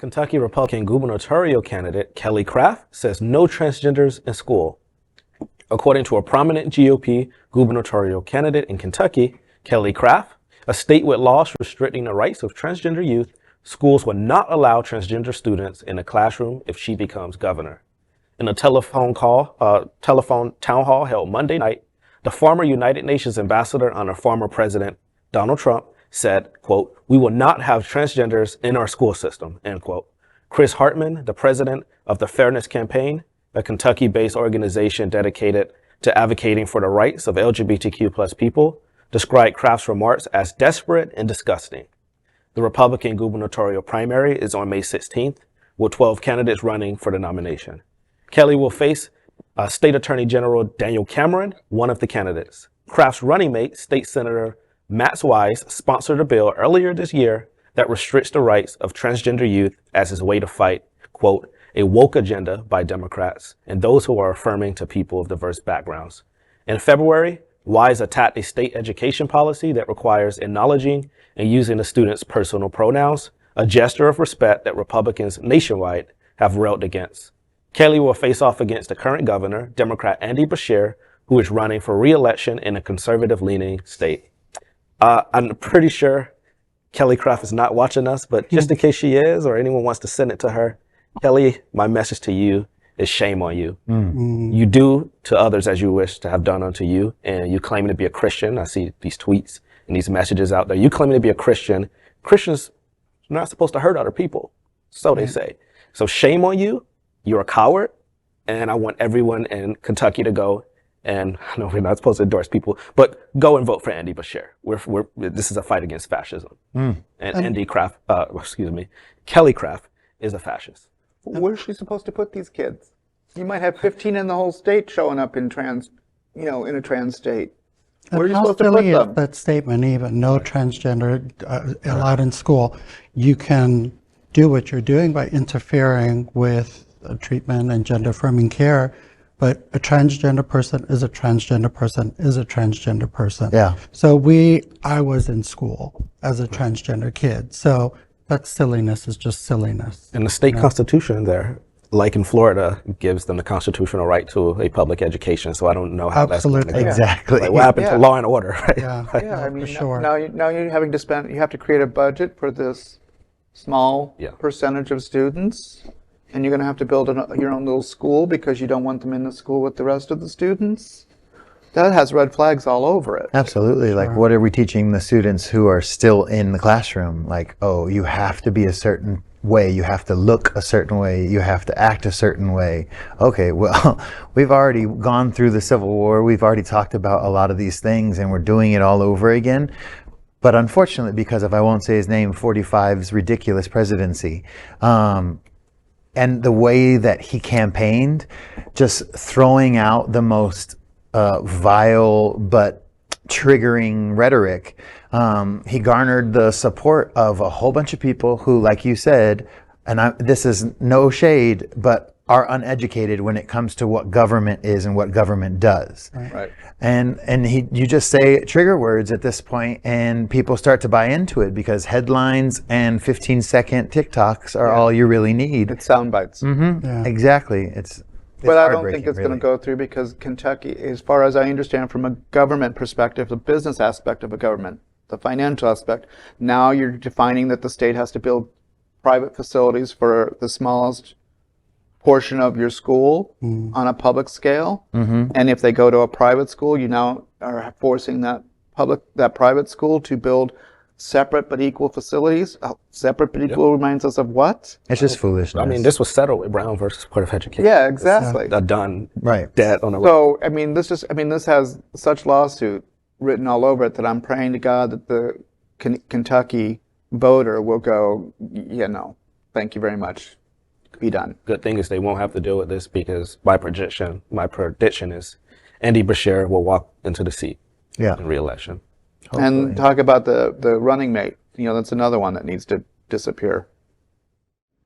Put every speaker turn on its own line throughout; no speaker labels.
Kentucky Republican gubernatorial candidate Kelly Craft says no transgenders in school. According to a prominent GOP gubernatorial candidate in Kentucky, Kelly Craft, a state with laws restricting the rights of transgender youth, schools will not allow transgender students in the classroom if she becomes governor. In a telephone town hall held Monday night, the former United Nations ambassador under former President Donald Trump said, quote, "We will not have transgenders in our school system," end quote. Chris Hartman, the president of the Fairness Campaign, a Kentucky-based organization dedicated to advocating for the rights of LGBTQ+ people, described Craft's remarks as desperate and disgusting. The Republican gubernatorial primary is on May 16th, with 12 candidates running for the nomination. Kelly will face State Attorney General Daniel Cameron, one of the candidates. Craft's running mate, State Senator Matt Wise, sponsored a bill earlier this year that restricts the rights of transgender youth as his way to fight, quote, a woke agenda by Democrats and those who are affirming to people of diverse backgrounds. In February, Wise attacked a state education policy that requires acknowledging and using the student's personal pronouns, a gesture of respect that Republicans nationwide have railed against. Kelly will face off against the current governor, Democrat Andy Beshear, who is running for re-election in a conservative-leaning state. I'm pretty sure Kelly Craft is not watching us, but just in case she is, or anyone wants to send it to her, Kelly, my message to you is shame on you. You do to others as you wish to have done unto you, and you claiming to be a Christian. I see these tweets and these messages out there. You claiming to be a Christian. Christians are not supposed to hurt other people, so they say. So shame on you. You're a coward, and I want everyone in Kentucky to go. And I know we're not supposed to endorse people, but go and vote for Andy Beshear. This is a fight against fascism. And Kelly Craft is a fascist.
Where is she supposed to put these kids? You might have 15 in the whole state showing up in in a trans state. Where are you supposed to put them?
That statement, even no transgender allowed in school. You can do what you're doing by interfering with treatment and gender affirming care. But a transgender person is a transgender person is a transgender person.
Yeah.
So I was in school as a transgender kid. So that silliness is just silliness.
And the state constitution there, like in Florida, gives them the constitutional right to a public education. So I don't know how that's going to go.
Exactly.
Like what happened to law and order, right?
Yeah,
I mean,
for sure.
Now you're having to spend, you have to create a budget for this small percentage of students. And you're going to have to build your own little school because you don't want them in the school with the rest of the students. That has red flags all over it.
Absolutely. Sure. Like, what are we teaching the students who are still in the classroom? Like, oh, you have to be a certain way. You have to look a certain way. You have to act a certain way. Okay, well, we've already gone through the Civil War. We've already talked about a lot of these things, and we're doing it all over again. But unfortunately, because of, I won't say his name, 45's ridiculous presidency, and the way that he campaigned, just throwing out the most vile but triggering rhetoric, he garnered the support of a whole bunch of people who, like you said, and this is no shade, but are uneducated when it comes to what government is and what government does.
Right.
And you just say trigger words at this point and people start to buy into it because headlines and 15-second TikToks are all you really need.
It's sound bites.
Exactly. It's
but I don't think it's going to go through because Kentucky, as far as I understand from a government perspective, the business aspect of a government, the financial aspect, now you're defining that the state has to build private facilities for the smallest portion of your school on a public scale, and if they go to a private school, you now are forcing that private school to build separate but equal facilities. Separate but equal reminds us of what?
It's just foolishness.
I mean, this was settled with Brown versus Board of Education.
Yeah, exactly.
Done dead on the way.
So I mean, this has such lawsuit written all over it that I'm praying to God that the Kentucky voter will go, yeah, no, thank you very much. Be done.
Good thing is they won't have to deal with this because my prediction is Andy Beshear will walk into the seat in re-election.
And talk about the running mate. That's another one that needs to disappear.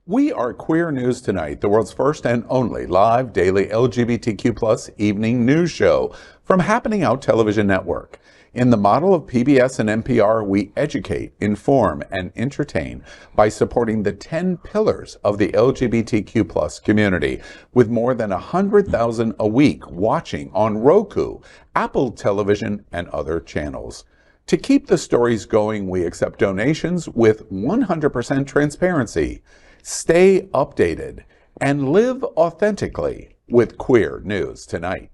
We are Queer News Tonight, the world's first and only live daily LGBTQ+ evening news show from Happening Out Television Network. In the model of PBS and NPR, we educate, inform, and entertain by supporting the 10 pillars of the LGBTQ+ community, with more than 100,000 a week watching on Roku, Apple Television, and other channels. To keep the stories going, we accept donations with 100% transparency. Stay updated and live authentically with Queer News Tonight.